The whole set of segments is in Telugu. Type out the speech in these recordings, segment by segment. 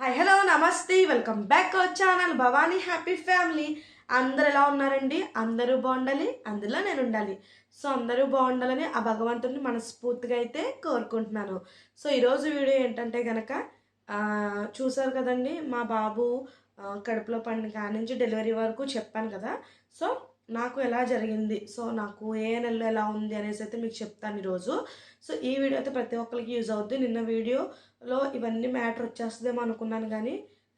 హాయ్ హలో నమస్తే welcome back our channel Bhavani happy family. అందరు ఎలా ఉన్నారండి? అందరూ బాగుండాలి, అందులో నేను ఉండాలి. సో అందరూ బాగుండాలని ఆ భగవంతుడిని మనస్ఫూర్తిగా అయితే కోరుకుంటున్నాను. సో ఈరోజు వీడియో ఏంటంటే కనుక చూసారు కదండి, మా బాబు కడుపులో పడిన కాడి నుంచి డెలివరీ వరకు చెప్పాను కదా. సో నాకు ఎలా జరిగింది, సో నాకు ఏ నెలలో ఎలా ఉంది అనేసి అయితే మీకు చెప్తాను ఈరోజు. సో ఈ వీడియో అయితే ప్రతి ఒక్కరికి యూజ్ అవుద్ది. నిన్న వీడియోలో ఇవన్నీ మ్యాటర్ వచ్చేస్తుందేమో అనుకున్నాను కానీ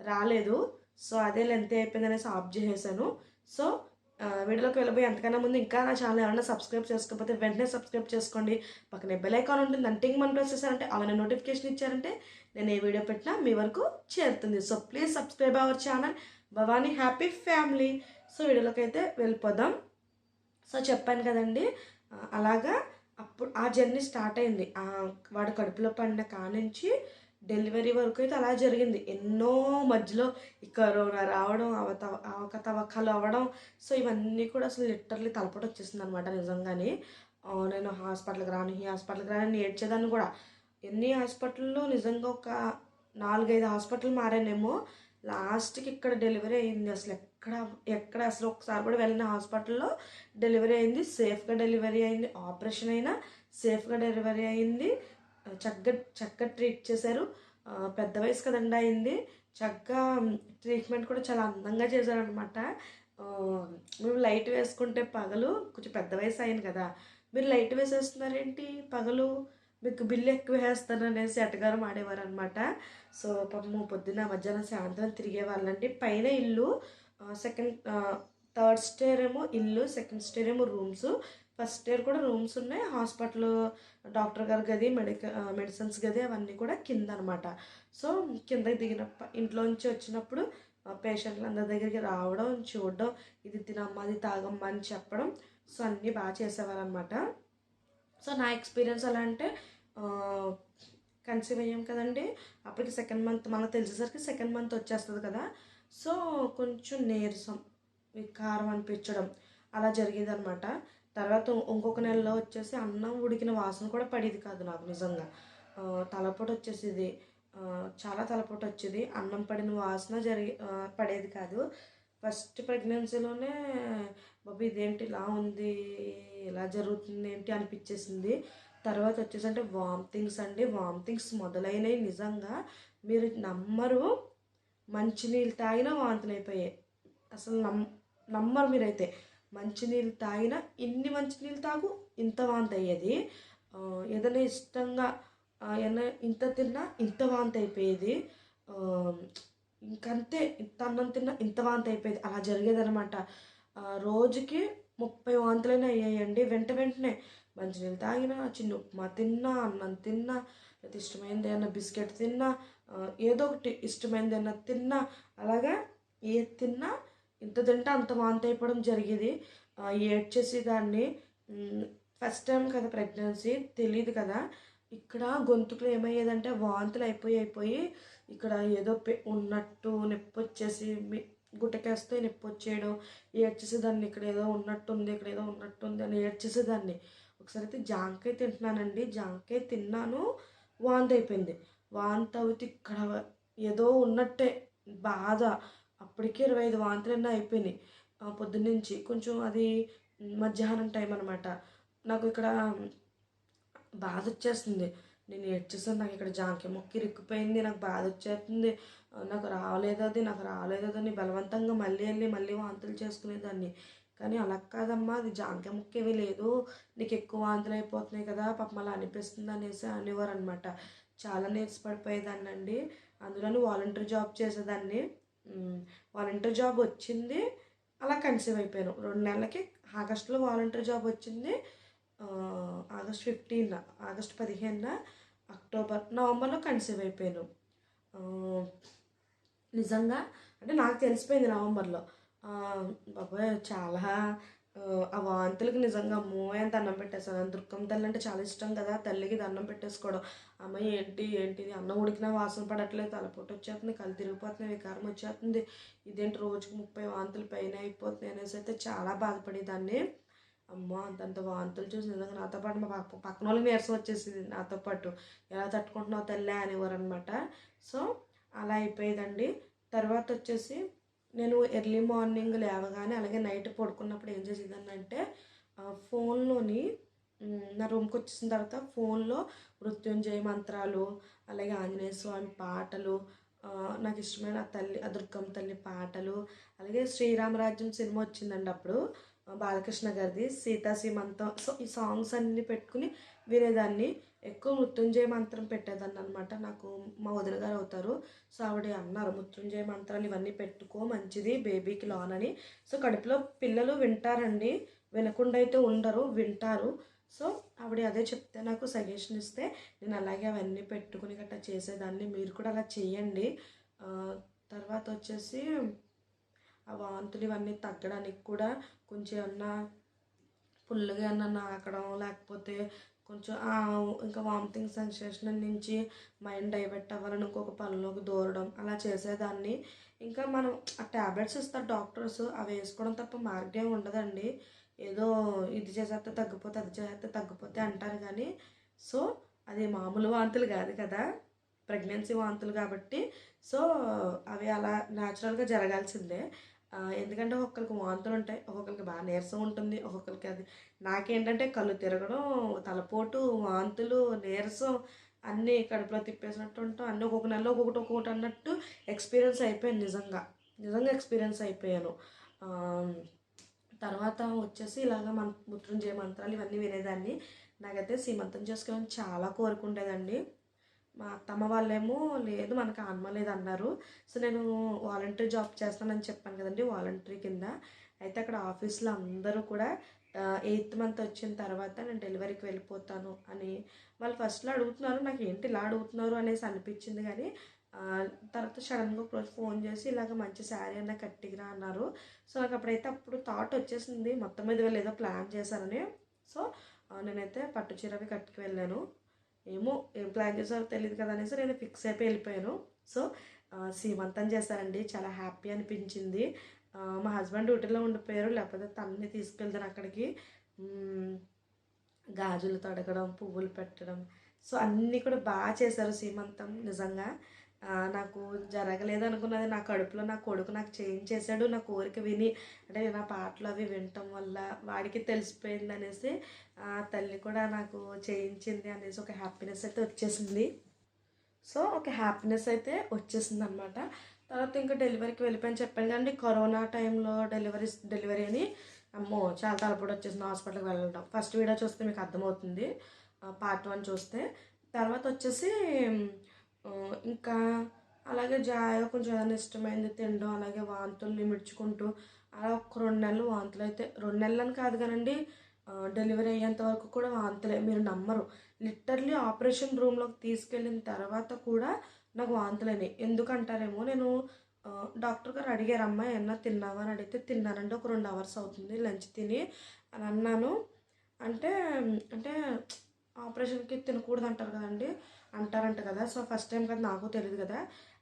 రాలేదు. సో అదే లెంత్ అయిపోయింది అనేసి ఆఫ్ చేసేసాను. సో వీడియోలోకి వెళ్ళిపోయి ఎంతకన్నా ముందు ఇంకా నా ఛానల్ ఏమన్నా సబ్స్క్రైబ్ చేసుకోకపోతే వెంటనే సబ్స్క్రైబ్ చేసుకోండి. పక్కనే బెల్ ఐకాన్ ఉంటుంది, నంటింగ్ మనం ప్రెస్ చేశారంటే అలానే నోటిఫికేషన్ ఇచ్చారంటే నేను ఏ వీడియో పెట్టినా మీ వరకు చేరుతుంది. So please subscribe our channel Bhavani happy family. So వీడియోలోకి అయితే వెళ్ళిపోదాం. సో చెప్పాను కదండి, అలాగా అప్పుడు ఆ జర్నీ స్టార్ట్ అయింది. వాడు కడుపులో పడిన కానుంచి డెలివరీ వరకు అయితే అలా జరిగింది. ఎన్నో మధ్యలో ఈ కరోనా రావడం, అవకతవకలు అవ్వడం, సో ఇవన్నీ కూడా అసలు లిటరల్లీ తలపడి వచ్చేసింది అనమాట. నిజంగానే నేను హాస్పిటల్కి రాను, ఈ హాస్పిటల్కి రాని ఏడ్చేదాన్ని కూడా. ఎన్ని హాస్పిటల్లో నిజంగా ఒక 4-5 హాస్పిటల్ మారానేమో. లాస్ట్కి ఇక్కడ డెలివరీ అయింది. అసలు ఎక్కడ అసలు ఒకసారి కూడా వెళ్ళిన హాస్పిటల్లో డెలివరీ అయింది. సేఫ్గా డెలివరీ అయింది. ఆపరేషన్ అయినా సేఫ్గా డెలివరీ అయింది. చక్కగా ట్రీట్ చేశారు. పెద్ద వయసు కదండి అయింది. చక్కగా ట్రీట్మెంట్ కూడా చాలా అందంగా చేశారనమాట. మేము లైట్ వేసుకుంటే పగలు కొంచెం పెద్ద వయసు అయింది కదా, మీరు లైట్ వేసేస్తున్నారేంటి పగలు, మీకు బిల్లు ఎక్కువ వేస్తాను అనేసి ఎటగారం ఆడేవారు అనమాట. సో పాపము పొద్దున్న మధ్యాహ్నం సాయంత్రం తిరిగే వాళ్ళండి. పైన ఇల్లు, థర్డ్ స్టేర్ ఏమో ఇల్లు, సెకండ్ స్టేర్ ఏమో రూమ్స్. ఫస్ట్ స్టేర్ కూడా రూమ్స్ ఉన్నాయి. హాస్పిటల్, డాక్టర్ గారి గది, మెడిసిన్స్ గది అవన్నీ కూడా కింద అనమాట. సో కిందకి దిగిన ఇంట్లోంచి వచ్చినప్పుడు పేషెంట్లు అందరి దగ్గరికి రావడం, చూడడం, ఇది తినమ్మా అది తాగమ్మా అని చెప్పడం, సో అన్నీ బాగా చేసేవారు అనమాట. సో నా ఎక్స్పీరియన్స్ ఎలా అంటే, కన్సీవ్ అయ్యాం కదండి, అప్పటికి సెకండ్ మంత్ మనకు తెలిసేసరికి సెకండ్ మంత్ వచ్చేస్తుంది కదా. సో కొంచెం నీరసం, కారం అనిపించడం అలా జరిగేది అనమాట. తర్వాత ఇంకొక నెలలో వచ్చేసి అన్నం ఉడికిన వాసన కూడా పడేది కాదు నాకు. నిజంగా తలపోటు వచ్చేసేది, చాలా తలపోటు వచ్చేది. అన్నం పడిన వాసన పడేది కాదు. ఫస్ట్ ప్రెగ్నెన్సీలోనే బాబు ఇదేంటి ఇలా ఉంది, ఇలా జరుగుతుంది ఏంటి అనిపించేసింది. తర్వాత వచ్చేసి అంటే వామిటింగ్స్ అండి. వామిటింగ్స్ మొదలైనవి నిజంగా మీరు నమ్మరు. మంచినీళ్ళు తాగినా వాంతులు అయిపోయాయి. అసలు నమ్మరు మీరైతే. మంచినీళ్ళు తాగినా ఇన్ని మంచినీళ్ళు తాగు ఇంత వాంతి అయ్యేది. ఏదైనా ఇష్టంగా ఏదైనా ఇంత తిన్నా ఇంత వాంతి అయిపోయేది. ఇంకంతే, ఇంత అన్నం తిన్నా ఇంత వాంతి అయిపోయేది. అలా జరిగేదనమాట. రోజుకి 30 వాంతులైనా అయ్యాయండి. వెంటనే మంచినీళ్ళు తాగినా, చిన్న ఉప్మా తిన్నా, అన్నం తిన్నా, లేదా ఇష్టమైనది ఏమన్నా బిస్కెట్ తిన్నా, ఏదో ఒకటి ఇష్టమైనది ఏమన్నా తిన్నా, అలాగా ఏది తిన్నా ఇంత తింటే అంత వాంతి అయిపోవడం జరిగేది. ఏడ్చేసేదాన్ని. ఫస్ట్ టైం కదా ప్రెగ్నెన్సీ, తెలియదు కదా. ఇక్కడ గొంతుకులో ఏమయ్యేదంటే వాంతులు అయిపోయి ఇక్కడ ఏదో ఉన్నట్టు నొప్పి వచ్చేసి గుట్టకేస్తే నొప్పి వచ్చేయడం, ఏడ్చేసేదాన్ని. ఇక్కడ ఏదో ఉన్నట్టుంది, ఇక్కడ ఏదో ఉన్నట్టుంది అని ఏడ్చేసేదాన్ని. ఒకసారి అయితే జాంకాయ తింటున్నానండి, జాంకాయ తిన్నాను, వాంతి అయిపోయింది. వాంతి అవుతే ఇక్కడ ఏదో ఉన్నట్టే బాధ. అప్పటికే 25 వాంతులన్నా అయిపోయినాయి పొద్దున్నుంచి. కొంచెం అది మధ్యాహ్నం టైం అనమాట. నాకు ఇక్కడ బాధ వచ్చేస్తుంది. నేను ఏడ్చేసాను. నాకు ఇక్కడ జాంకాయ మొక్క ఇరుక్కుపోయింది, నాకు బాధ వచ్చేస్తుంది, నాకు రాలేదని బలవంతంగా మళ్ళీ వాంతులు చేసుకునేదాన్ని. కానీ అలా కాదమ్మా, అది జాంకాయ ముక్క ఏమీ లేదు, నీకు ఎక్కువ వాంతులు అయిపోతున్నాయి కదా, పాపం అలా అనిపిస్తుంది అనేసి అనేవారు అనమాట. చాలా నీరసపడిపోయేదాన్ని అండి. అందులోని వాలంటీర్ జాబ్ చేసేదాన్ని. వాలంటీర్ జాబ్ వచ్చింది, అలా కన్సీవ్ అయిపోయాను. 2 నెలలకి ఆగస్టులో వాలంటీర్ జాబ్ వచ్చింది. ఆగస్ట్ 15న, నవంబర్లో కన్సీవ్ అయిపోయాను. నిజంగా అంటే నాకు తెలిసిపోయింది నవంబర్లో. బాబాయ్ చాలా ఆ వాంతులకి నిజంగా అమ్మో అని దండం పెట్టేస్తాను. దుర్గమ్మ తల్లి అంటే చాలా ఇష్టం కదా, తల్లికి దండం పెట్టేసుకోవడం. అమ్మ ఏంటిది అన్నం ఉడికినా వాసన పడట్లేదు, తలపోటు వచ్చేస్తుంది, కళ్ళు తిరిగిపోతుంది, వికారం వచ్చేస్తుంది, ఇదేంటి రోజుకి 30 వాంతులు పైన అయిపోతున్నాయి అనేసి అయితే చాలా బాధపడేదాన్ని. అమ్మ అంతంత వాంతులు చూసి నిజంగా నాతో పాటు మా పక్కన వాళ్ళకి నీరసం వచ్చేసింది. నాతో పాటు ఎలా తట్టుకుంటున్నావు తల్లి అనేవారు అనమాట. సో అలా అయిపోయేదండి. తర్వాత వచ్చేసి నేను ఎర్లీ మార్నింగ్ లేవగానే అలాగే నైట్ పడుకున్నప్పుడు ఏం చేసేదాన్నంటే ఫోన్లోని నా రూమ్కి వచ్చేసిన తర్వాత ఫోన్లో మృత్యుంజయ మంత్రాలు, అలాగే ఆంజనేయ స్వామి పాటలు, నాకు ఇష్టమైన ఆ దుర్గమ్మ తల్లి పాటలు, అలాగే శ్రీరామరాజ్యం సినిమా వచ్చిందండి అప్పుడు, బాలకృష్ణ గారిది సీతా సీమంతం. సో ఈ సాంగ్స్ అన్నీ పెట్టుకుని వినేదాన్ని. ఎక్కువ మృత్యుంజయ మంత్రం పెట్టేదాన్ని అనమాట. నాకు మా వదిన గారు అవుతారు. సో ఆవిడ అన్నారు, మృత్యుంజయ మంత్రాలు ఇవన్నీ పెట్టుకో మంచిది బేబీకి లోన్ అని. సో కడుపులో పిల్లలు వింటారండి, వినకుండా అయితే ఉండరు, వింటారు. సో ఆవిడ అదే చెప్తే నాకు సజెషన్ ఇస్తే నేను అలాగే అవన్నీ పెట్టుకుని గట్టా చేసేదాన్ని. మీరు కూడా అలా చేయండి. తర్వాత వచ్చేసి ఆ వాంతులు ఇవన్నీ తగ్గడానికి కూడా కొంచెం ఏమన్నా ఫుల్గా ఏమన్నా నాకడం, లేకపోతే కొంచెం ఇంకా వామిటింగ్ సెన్సేషన్ నుంచి మైండ్ డైవర్ట్ అవ్వాలని ఇంకొక పనిలోకి దూరడం అలా చేసేదాన్ని. ఇంకా మనం ఆ ట్యాబ్లెట్స్ ఇస్తారు డాక్టర్స్, అవి వేసుకోవడం తప్ప మార్గం ఉండదండి. ఏదో ఇది చేసేస్తే తగ్గిపోతే, అది చేసేస్తే తగ్గిపోతే అంటారు కానీ సో అది మామూలు వాంతులు కాదు కదా, ప్రెగ్నెన్సీ వాంతులు కాబట్టి సో అవి అలా న్యాచురల్గా జరగాల్సిందే. ఎందుకంటే ఒక్కొక్కరికి వాంతులు ఉంటాయి, ఒక్కొక్కరికి బాగా నీరసం ఉంటుంది, ఒక్కొక్కరికి అది. నాకేంటంటే కళ్ళు తిరగడం, తలపోటు, వాంతులు, నీరసం అన్నీ కడుపులో తిప్పేసినట్టు ఉంటాం, అన్నీ ఒక్కొక్క నెలలో ఒక్కొక్కటి అన్నట్టు ఎక్స్పీరియన్స్ అయిపోయాను. నిజంగా నిజంగా ఎక్స్పీరియన్స్ అయిపోయాను. తర్వాత వచ్చేసి ఇలాగ మృత్యుంజయ మంత్రాలు ఇవన్నీ వినేదాన్ని. నాకైతే సీమంతం చేసుకోవాలని చాలా కోరుకుండేదండి. మా అత్తమ్మ వాళ్ళేమో లేదు మనకు ఆన్మ లేదు అన్నారు. సో నేను వాలంటరీ జాబ్ చేస్తానని చెప్పాను కదండి, వాలంటరీ కింద. అయితే అక్కడ ఆఫీస్లో అందరూ కూడా 8th మంత్ వచ్చిన తర్వాత నేను డెలివరీకి వెళ్ళిపోతాను అని వాళ్ళు ఫస్ట్లో అడుగుతున్నారు. నాకు ఏంటి ఇలా అడుగుతున్నారు అనేసి అనిపించింది కానీ తర్వాత సడన్గా ఒకరోజు ఫోన్ చేసి ఇలాగ మంచి శారీ అన్న కట్టిగిరా అన్నారు. సో నాకు అప్పుడు థాట్ వచ్చేసింది మొత్తం మీద వీళ్ళు ఏదో ప్లాన్ చేశారని. సో నేనైతే పట్టు చీరవి కట్టుకు వెళ్ళాను. ఏమో ఏం ప్లాన్ చేసారో తెలియదు కదా అనేసి నేను ఫిక్స్ అయిపోయి వెళ్ళిపోయాను. సో సీమంతం చేశారండి, చాలా హ్యాపీ అనిపించింది. మా హస్బెండ్ డ్యూటీలో ఉండిపోయారు, లేకపోతే తనని తీసుకెళ్తాను అక్కడికి. గాజులు తొడగడం, పువ్వులు పెట్టడం, సో అన్నీ కూడా బాగా చేశారు సీమంతం. నిజంగా నాకు జరగలేదు అనుకున్నది నా కడుపులో నా కొడుకు నాకు చేయించేశాడు. నా కోరిక విని, అంటే నేను ఆ పాటలు అవి వినటం వల్ల వాడికి తెలిసిపోయింది అనేసి తల్లి కూడా నాకు చేయించింది అనేసి ఒక హ్యాపీనెస్ అయితే వచ్చేసింది. సో ఒక హ్యాపీనెస్ అయితే వచ్చేసింది అనమాట. తర్వాత ఇంకా డెలివరీకి వెళ్ళిపోయాను చెప్పాను కానీ కరోనా టైంలో డెలివరీ అని అమ్మో చాలా తలపోటు వచ్చేసింది హాస్పిటల్కి వెళ్ళడం. ఫస్ట్ వీడియో చూస్తే మీకు అర్థమవుతుంది, పార్ట్ 1 చూస్తే. తర్వాత వచ్చేసి ఇంకా అలాగే జాయో కొంచెం ఏదైనా ఇష్టమైంది తినడం, అలాగే వాంతుల్ని మిడ్చుకుంటూ అలా ఒక 2 నెలలు వాంతులు అయితే, 2 నెలలని కాదు కానండి, డెలివరీ అయ్యేంత వరకు కూడా వాంతులే. మీరు నమ్మరు, లిటర్లీ ఆపరేషన్ రూమ్లోకి తీసుకెళ్ళిన తర్వాత కూడా నాకు వాంతులైనాయి. ఎందుకంటారేమో, నేను డాక్టర్ గారు అడిగారు, అమ్మ ఏమన్నా తిన్నావా అని అడిగితే తిన్నానండి, ఒక 2 అవర్స్ అవుతుంది లంచ్ తిని అని అన్నాను. అంటే అంటే ఆపరేషన్కి తినకూడదు అంటారు కదండి, అంటారంట కదా. సో ఫస్ట్ టైం కదా, నాకు తెలియదు కదా.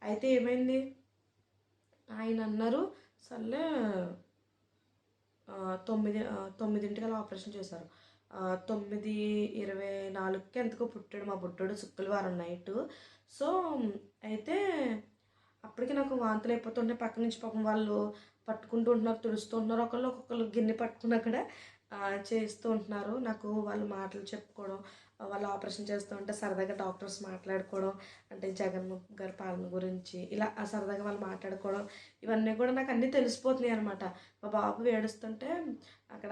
అయితే ఏమైంది, ఆయన అన్నారు సర్లే 9ంటికల్లా ఆపరేషన్ చేశారు. 9:24కి ఎంతకో పుట్టాడు మా బుడ్డోడు, శుక్రవారం నైటు. సో అయితే అప్పటికి నాకు వాంతులు అయిపోతుంటే పక్క నుంచి పాపం వాళ్ళు పట్టుకుంటూ ఉంటున్నారు, తుడుస్తూ ఉంటున్నారు, ఒక్కొక్కరు గిన్నె పట్టుకుని అక్కడ చేస్తూ ఉంటున్నారు. నాకు వాళ్ళు మాటలు చెప్పుకోవడం, వాళ్ళు ఆపరేషన్ చేస్తూ ఉంటే సరదాగా డాక్టర్స్ మాట్లాడుకోవడం, అంటే జగన్మోహన్ గారి పాలన గురించి ఇలా సరదాగా వాళ్ళు మాట్లాడుకోవడం, ఇవన్నీ కూడా నాకు అన్నీ తెలిసిపోతున్నాయి అనమాట. మా బాబు ఏడుస్తుంటే అక్కడ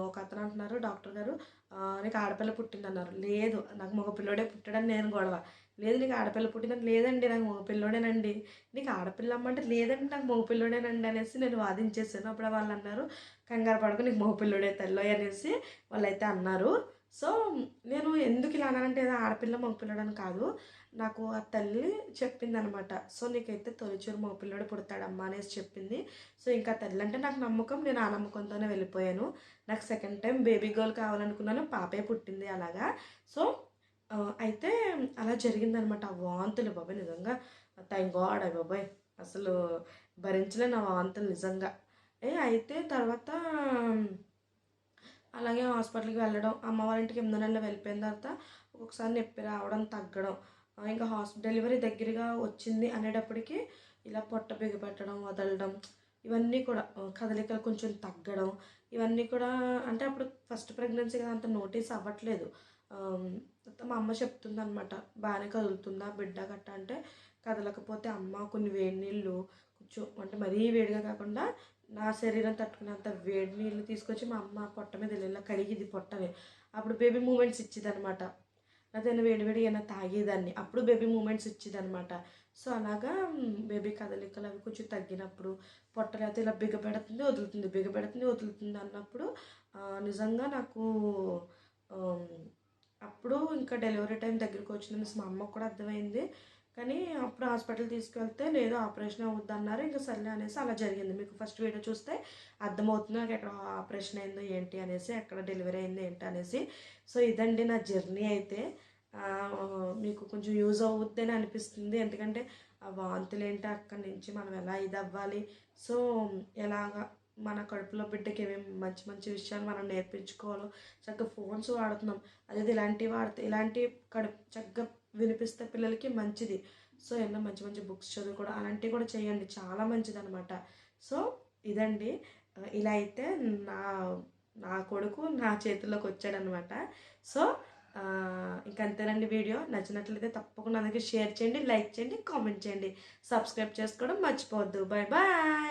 ఒక అతను అంటున్నారు, డాక్టర్ గారు నీకు ఆడపిల్ల పుట్టింది అన్నారు. లేదు నాకు మగ పిల్లోడే పుట్టాడని నేను గొడవ. లేదు నీకు ఆడపిల్ల పుట్టిందని, లేదండి నాకు మగ పిల్లోడేనండి. నీకు ఆడపిల్ల అమ్మంటే లేదండి నాకు మగ పిల్లోడేనండి అనేసి నేను వాదించేసాను. అప్పుడు వాళ్ళు అన్నారు, కంగారు పడకు నీకు మగ పిల్లోడే తల్లో అనేసి వాళ్ళైతే అన్నారు. సో నేను ఎందుకు ఇలా అన్నానంటే ఏదో ఆడపిల్ల మగపిల్లడని కాదు, నాకు ఆ తల్లి చెప్పింది అనమాట. సో నీకైతే తొలిచూరు మగపిల్లడు పుడతాడమ్మా అనేసి చెప్పింది. సో ఇంకా తల్లి అంటే నాకు నమ్మకం, నేను ఆ నమ్మకంతోనే వెళ్ళిపోయాను. నాకు సెకండ్ టైం బేబీ గర్ల్ కావాలనుకున్నాను, పాపే పుట్టింది అలాగా. సో అయితే అలా జరిగిందనమాట. ఆ వాంతులు బాబాయ్ నిజంగా థ్యాంక్ గాడ్ అయ్య బాబాయ్, అసలు భరించలేను ఆ వాంతులు నిజంగా. అయితే తర్వాత అలాగే హాస్పిటల్కి వెళ్ళడం, అమ్మవారింటికి 8 నెలలు వెళ్ళిపోయిన తర్వాత ఒక్కొక్కసారి నొప్పి రావడం, తగ్గడం, ఇంకా డెలివరీ దగ్గరగా వచ్చింది అనేటప్పటికి ఇలా పొట్ట బిగపెట్టడం వదలడం ఇవన్నీ కూడా కదలికలు కొంచెం తగ్గడం ఇవన్నీ కూడా అంటే అప్పుడు ఫస్ట్ ప్రెగ్నెన్సీ కదా అంత నోటీస్ అవ్వట్లేదు. మా అమ్మ చెప్తుంది అనమాట, బాగానే కదులుతుందా బిడ్డ గట్ట అంటే, కదలకపోతే అమ్మ కొన్ని వేడి నీళ్ళు కొంచెం అంటే మరీ వేడిగా కాకుండా నా శరీరం తట్టుకునేంత వేడి నీళ్ళు తీసుకొచ్చి మా అమ్మ పొట్ట మీద ఇలా కడిగిది పొట్టని. అప్పుడు బేబీ మూమెంట్స్ ఇచ్చింది అనమాట. అదైనా వేడివేడి అయినా తాగేదాన్ని, అప్పుడు బేబీ మూమెంట్స్ ఇచ్చేది అనమాట. సో అలాగా బేబీ కదలికలు అవి కొంచెం తగ్గినప్పుడు పొట్టలు అయితే ఇలా బిగపెడుతుంది వదులుతుంది బిగపెడుతుంది వదులుతుంది అన్నప్పుడు నిజంగా నాకు అప్పుడు ఇంకా డెలివరీ టైం దగ్గరికి వచ్చిందని మా అమ్మకు కూడా అర్థమైంది. కానీ అప్పుడు హాస్పిటల్ తీసుకెళ్తే లేదు ఆపరేషన్ అవుద్ది అన్నారు. ఇంకా సర్లే అనేసి అలా జరిగింది. మీకు ఫస్ట్ వీడియో చూస్తే అర్థమవుతుంది నాకు ఎక్కడ ఆపరేషన్ అయిందో ఏంటి అనేసి, ఎక్కడ డెలివరీ అయిందో ఏంటి అనేసి. సో ఇదండి నా జర్నీ అయితే. మీకు కొంచెం యూజ్ అవుద్దని అనిపిస్తుంది, ఎందుకంటే ఆ వాంతులు ఏంటి అక్కడి నుంచి మనం ఎలా ఇది అవ్వాలి, సో ఎలాగా మన కడుపులో బిడ్డకి ఏమేమి మంచి మంచి విషయాలు మనం నేర్పించుకోవాలో చక్కగా ఫోన్స్ వాడుతున్నాం. అదే ఇలాంటివి వాడితే ఇలాంటి చక్కగా వినిపిస్తే పిల్లలకి మంచిది. సో ఎన్నో మంచి మంచి బుక్స్ చదువుకోవడం అలాంటివి కూడా చేయండి, చాలా మంచిది అనమాట. సో ఇదండి, ఇలా అయితే నా నా కొడుకు నా చేతుల్లోకి వచ్చాడనమాట. సో ఇంకంతేనండి. వీడియో నచ్చినట్లయితే తప్పకుండా అందరికీ షేర్ చేయండి, లైక్ చేయండి, కామెంట్ చేయండి, సబ్స్క్రైబ్ చేసుకోవడం మర్చిపోవద్దు. Bye bye.